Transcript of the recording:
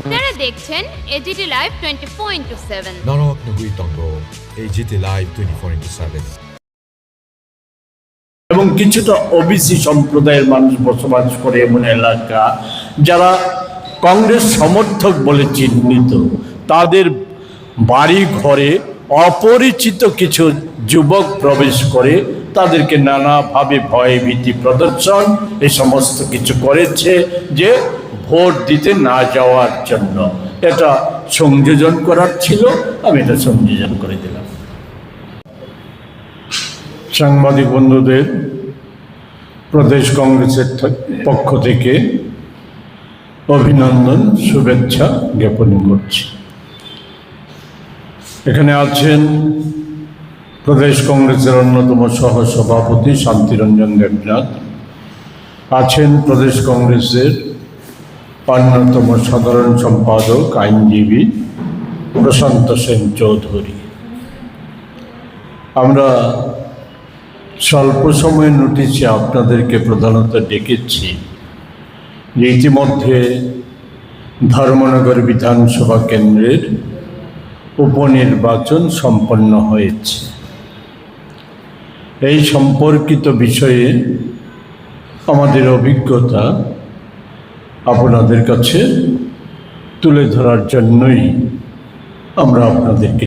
আপনারা দেখছেন AGT live 24/7 Norok Nugui Tongo, AGT Live 24/7. এবং কিছুটা ওবিসি সম্প্রদায়ের মানুষ বসবাস করে এমন এলাকা যারা কংগ্রেস সমর্থক বলে চিহ্নিত, তাদের বাড়ি ঘরে অপরিচিত কিছু যুবক প্রবেশ করে তাদেরকে নানাভাবে ভয় ভীতি প্রদর্শন এই সমস্ত কিছু করেছে যে ভোট দিতে না যাওয়ার জন্য। এটা সংযোজন করার ছিল, আমি এটা সংযোজন করে দিলাম। সাংবাদিক বন্ধুদের প্রদেশ কংগ্রেসের পক্ষ থেকে অভিনন্দন শুভেচ্ছা জ্ঞাপন করছি। এখানে আছেন প্রদেশ কংগ্রেসের অন্যতম সহসভাপতি শান্তিরঞ্জন দেবনাথ, আছেন প্রদেশ কংগ্রেসের অন্যতম সাধারণ সম্পাদক আইনজীবী প্রশান্ত সেন চৌধুরী। আমরা স্বল্প সময়ের নোটিশে আপনাদেরকে প্রধানত ডেকেছি যে ইতিমধ্যে ধর্মনগর বিধানসভা কেন্দ্রের উপনির্বাচন সম্পন্ন হয়েছে। এই সম্পর্কিত বিষয়ে আমাদের অভিজ্ঞতা আপনাদের কাছে তুলে ধরার জন্যই আমরা আপনাদেরকে